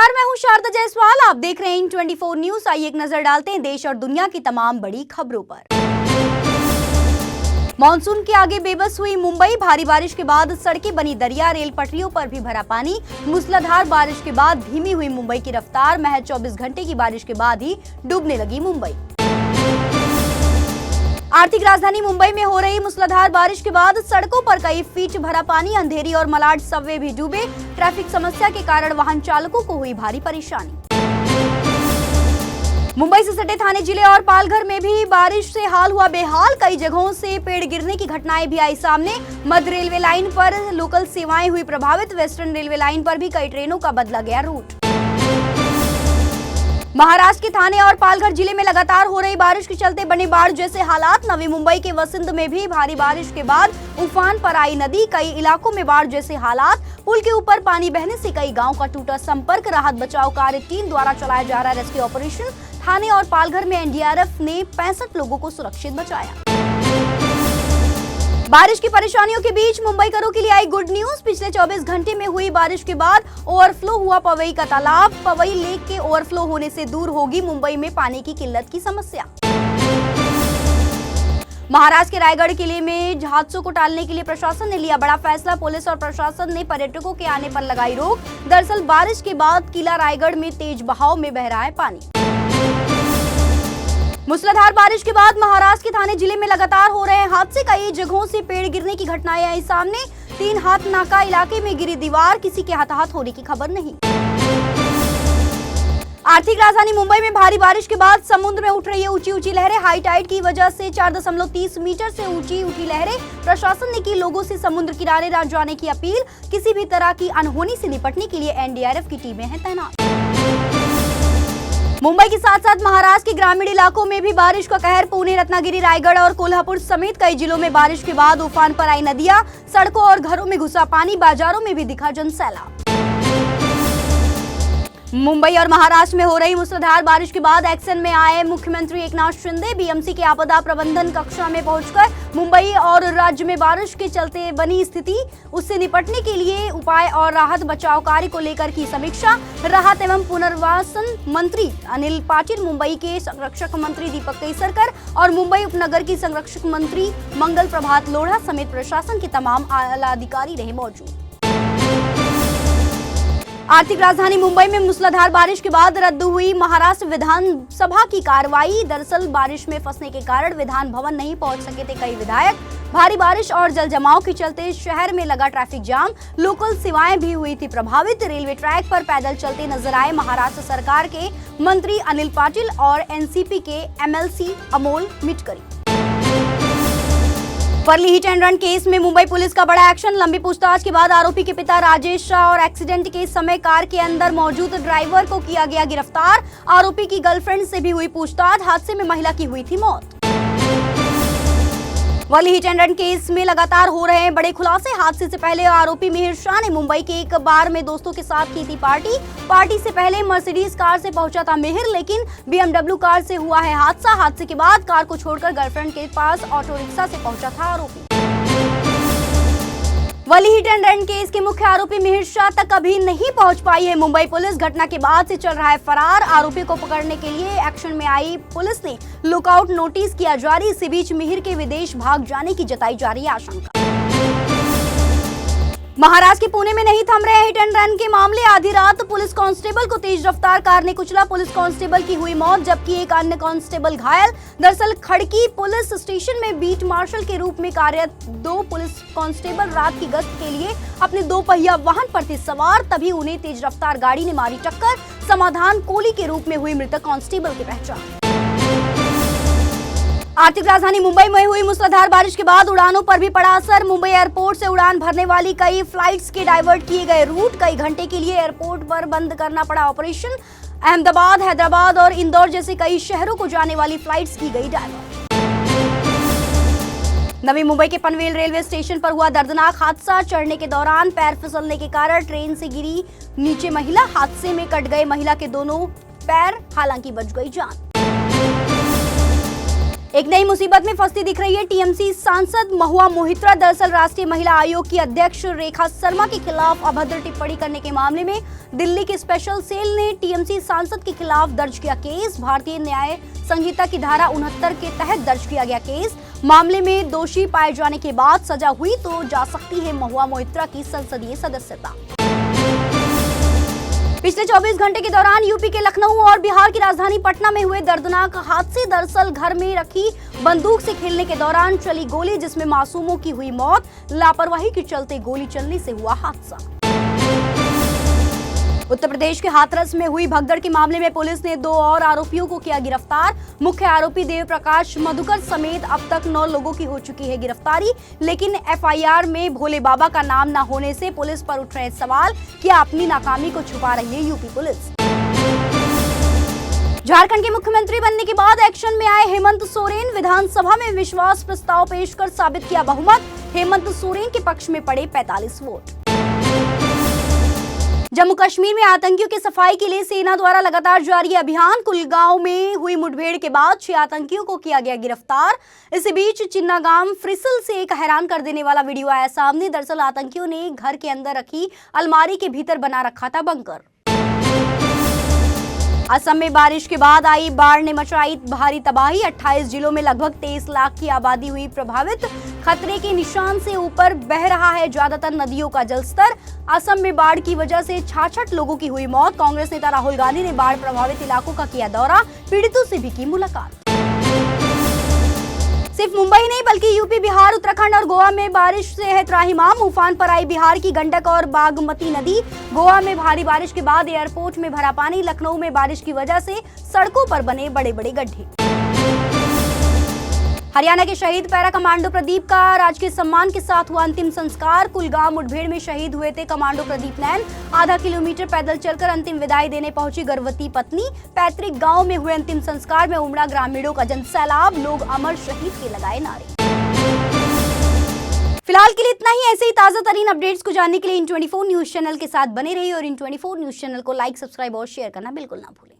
नमस्कार, मैं हूं शारदा जायसवाल। आप देख रहे हैं इन24 न्यूज। आइए एक नजर डालते हैं देश और दुनिया की तमाम बड़ी खबरों पर। मानसून के आगे बेबस हुई मुंबई। भारी बारिश के बाद सड़कें बनी दरिया, रेल पटरियों पर भी भरा पानी। मूसलाधार बारिश के बाद धीमी हुई मुंबई की रफ्तार। महज 24 घंटे की बारिश के बाद ही डूबने लगी मुंबई। आर्थिक राजधानी मुंबई में हो रही मूसलाधार बारिश के बाद सड़कों पर कई फीट भरा पानी। अंधेरी और मलाड सबवे भी डूबे। ट्रैफिक समस्या के कारण वाहन चालकों को हुई भारी परेशानी। मुंबई से सटे थाने जिले और पालघर में भी बारिश से हाल हुआ बेहाल। कई जगहों से पेड़ गिरने की घटनाएं भी आई सामने। मध्य रेलवे लाइन पर लोकल सेवाएं हुई प्रभावित। वेस्टर्न रेलवे लाइन पर भी कई ट्रेनों का बदला गया रूट। महाराष्ट्र के थाने और पालघर जिले में लगातार हो रही बारिश के चलते बने बाढ़ जैसे हालात। नवी मुंबई के वसंत में भी भारी बारिश के बाद उफान पर आई नदी। कई इलाकों में बाढ़ जैसे हालात। पुल के ऊपर पानी बहने से कई गांव का टूटा संपर्क। राहत बचाव कार्य टीम द्वारा चलाया जा रहा रेस्क्यू ऑपरेशन। थाने और पालघर में एनडीआरएफ ने 65 लोगों को सुरक्षित बचाया। बारिश की परेशानियों के बीच मुंबईकरों के लिए आई गुड न्यूज। पिछले 24 घंटे में हुई बारिश के बाद ओवरफ्लो हुआ पवई का तालाब। पवई लेक के ओवरफ्लो होने से दूर होगी मुंबई में पानी की किल्लत की समस्या। महाराष्ट्र के रायगढ़ किले में हादसों को टालने के लिए प्रशासन ने लिया बड़ा फैसला। पुलिस और प्रशासन ने पर्यटकों के आने पर लगाई रोक। दरअसल बारिश के बाद किला रायगढ़ में तेज बहाव में बह रहा है पानी। मूसलाधार बारिश के बाद महाराष्ट्र के थाने जिले में लगातार हो रहे हैं हादसे। कई जगहों से पेड़ गिरने की घटनाएं आई सामने। 3 हाथ नाका इलाके में गिरी दीवार। किसी के हताहत होने की खबर नहीं। आर्थिक राजधानी मुंबई में भारी बारिश के बाद समुद्र में उठ रही है ऊंची ऊंची लहरें। हाई टाइड की वजह से 4.30 मीटर से ऊंची उठी लहरें। प्रशासन ने की लोगों से समुद्र किनारे न जाने की अपील। किसी भी तरह की अनहोनी से निपटने के लिए एनडीआरएफ की टीमें हैं तैनात। मुंबई के साथ साथ महाराष्ट्र के ग्रामीण इलाकों में भी बारिश का कहर। पुणे, रत्नागिरी, रायगढ़ और कोल्हापुर समेत कई जिलों में बारिश के बाद उफान पर आई नदियां। सड़कों और घरों में घुसा पानी। बाजारों में भी दिखा जनसैलाब। मुंबई और महाराष्ट्र में हो रही मूसलाधार बारिश के बाद एक्शन में आए मुख्यमंत्री एकनाथ शिंदे। बीएमसी के आपदा प्रबंधन कक्षा में पहुंचकर मुंबई और राज्य में बारिश के चलते बनी स्थिति उससे निपटने के लिए उपाय और राहत बचाव कार्य को लेकर की समीक्षा। राहत एवं पुनर्वासन मंत्री अनिल पाटिल, मुंबई के संरक्षक मंत्री दीपक केसरकर और मुंबई उपनगर की संरक्षक मंत्री मंगल प्रभात लोढ़ा समेत प्रशासन के तमाम आला अधिकारी रहे मौजूद। आर्थिक राजधानी मुंबई में मूसलाधार बारिश के बाद रद्द हुई महाराष्ट्र विधानसभा की कार्रवाई। दरअसल बारिश में फंसने के कारण विधान भवन नहीं पहुंच सके थे कई विधायक। भारी बारिश और जल जमाव के चलते शहर में लगा ट्रैफिक जाम। लोकल सेवाएं भी हुई थी प्रभावित। रेलवे ट्रैक पर पैदल चलते नजर आए महाराष्ट्र सरकार के मंत्री अनिल पाटिल और एनसीपी के MLC Amol Mitkari. Worli hit and run case में मुंबई पुलिस का बड़ा एक्शन। लंबी पूछताछ के बाद आरोपी के पिता राजेश शाह और एक्सीडेंट के समय कार के अंदर मौजूद ड्राइवर को किया गया गिरफ्तार। आरोपी की गर्लफ्रेंड से भी हुई पूछताछ। हादसे में महिला की हुई थी मौत। Worli hit and run case में लगातार हो रहे हैं बड़े खुलासे। हादसे से पहले आरोपी मिहिर शाह ने मुंबई के एक बार में दोस्तों के साथ की थी पार्टी से पहले मर्सिडीज कार से पहुंचा था मिहिर, लेकिन बीएमडब्ल्यू कार से हुआ है हादसा। हादसे के बाद कार को छोड़कर गर्लफ्रेंड के पास ऑटो रिक्शा से पहुंचा था आरोपी। Worli hit and run case के मुख्य आरोपी मिहिर शाह तक अभी नहीं पहुंच पाई है मुंबई पुलिस। घटना के बाद से चल रहा है फरार। आरोपी को पकड़ने के लिए एक्शन में आई पुलिस ने लुकआउट नोटिस किया जारी। इसी बीच मिहिर के विदेश भाग जाने की जताई जा रही है आशंका। महाराष्ट्र के पुणे में नहीं थम रहे हिट एंड रन के मामले। आधी रात पुलिस कांस्टेबल को तेज रफ्तार कार ने कुचला। पुलिस कांस्टेबल की हुई मौत जबकि एक अन्य कांस्टेबल घायल। दरअसल खड़की पुलिस स्टेशन में बीट मार्शल के रूप में कार्यरत 2 पुलिस कांस्टेबल रात की गश्त के लिए अपने 2 पहिया वाहन पर थे सवार। तभी उन्हें तेज रफ्तार गाड़ी ने मारी टक्कर। समाधान कोली के रूप में हुई मृतक कांस्टेबल की पहचान। आर्थिक राजधानी मुंबई में हुई मूसलाधार बारिश के बाद उड़ानों पर भी पड़ा असर। मुंबई एयरपोर्ट से उड़ान भरने वाली कई फ्लाइट्स के डाइवर्ट किए गए रूट। कई घंटे के लिए एयरपोर्ट पर बंद करना पड़ा ऑपरेशन। अहमदाबाद, हैदराबाद और इंदौर जैसे कई शहरों को जाने वाली फ्लाइट्स की गई डाइवर्ट। नवी मुंबई के पनवेल रेलवे स्टेशन पर हुआ दर्दनाक हादसा। चढ़ने के दौरान पैर फिसलने के कारण ट्रेन से गिरी नीचे महिला। हादसे में कट गए महिला के दोनों पैर, हालांकि बच गई जान। एक नई मुसीबत में फंसती दिख रही है टीएमसी सांसद महुआ मोहित्रा। दरअसल राष्ट्रीय महिला आयोग की अध्यक्ष रेखा शर्मा के खिलाफ अभद्र टिप्पणी करने के मामले में दिल्ली की स्पेशल सेल ने टीएमसी सांसद के खिलाफ दर्ज किया केस। भारतीय न्याय संहिता की धारा 69 के तहत दर्ज किया गया केस। मामले में दोषी पाए जाने के बाद सजा हुई तो जा सकती है महुआ मोहित्रा की संसदीय सदस्यता। पिछले 24 घंटे के दौरान यूपी के लखनऊ और बिहार की राजधानी पटना में हुए दर्दनाक हादसे। दरअसल घर में रखी बंदूक से खेलने के दौरान चली गोली जिसमें मासूमों की हुई मौत। लापरवाही के चलते गोली चलने से हुआ हादसा। उत्तर प्रदेश के हाथरस में हुई भगदड़ के मामले में पुलिस ने 2 और आरोपियों को किया गिरफ्तार। मुख्य आरोपी देव प्रकाश मधुकर समेत अब तक 9 लोगों की हो चुकी है गिरफ्तारी। लेकिन एफआईआर में भोले बाबा का नाम न होने से पुलिस पर उठ रहे सवाल, क्या अपनी नाकामी को छुपा रही है यूपी पुलिस। झारखंड के मुख्यमंत्री बनने के बाद एक्शन में आए हेमंत सोरेन। विधानसभा में विश्वास प्रस्ताव पेश कर साबित किया बहुमत। हेमंत सोरेन के पक्ष में पड़े 45 वोट। जम्मू कश्मीर में आतंकियों की सफाई के लिए सेना द्वारा लगातार जारी अभियान। कुलगांव में हुई मुठभेड़ के बाद 6 आतंकियों को किया गया गिरफ्तार। इसी बीच चिन्नागाम फ्रिसल से एक हैरान कर देने वाला वीडियो आया सामने। दरअसल आतंकियों ने घर के अंदर रखी अलमारी के भीतर बना रखा था बंकर। असम में बारिश के बाद आई बाढ़ ने मचाई भारी तबाही। 28 जिलों में लगभग 23 लाख की आबादी हुई प्रभावित। खतरे के निशान से ऊपर बह रहा है ज्यादातर नदियों का जलस्तर। असम में बाढ़ की वजह से 66 लोगों की हुई मौत। कांग्रेस नेता राहुल गांधी ने बाढ़ प्रभावित इलाकों का किया दौरा, पीड़ितों से भी की मुलाकात। सिर्फ मुंबई नहीं बल्कि यूपी, बिहार, उत्तराखंड और गोवा में बारिश से है त्राहिमाम। उफान पर आई बिहार की गंडक और बागमती नदी। गोवा में भारी बारिश के बाद एयरपोर्ट में भरा पानी। लखनऊ में बारिश की वजह से सड़कों पर बने बड़े बड़े गड्ढे। हरियाणा के शहीद पैरा कमांडो प्रदीप का राजकीय सम्मान के साथ हुआ अंतिम संस्कार। कुलगांव मुठभेड़ में शहीद हुए थे कमांडो प्रदीप नैन। आधा किलोमीटर पैदल चलकर अंतिम विदाई देने पहुंची गर्भवती पत्नी। पैतृक गांव में हुए अंतिम संस्कार में उमड़ा ग्रामीणों का जनसैलाब। लोग अमर शहीद के लगाए नारे। फिलहाल के लिए इतना ही। ऐसे ही ताजा तरीन अपडेट्स को जानने के लिए इन 24 न्यूज चैनल के साथ बने रहिए और इन 24 न्यूज चैनल को लाइक, सब्सक्राइब और शेयर करना बिल्कुल ना भूलें।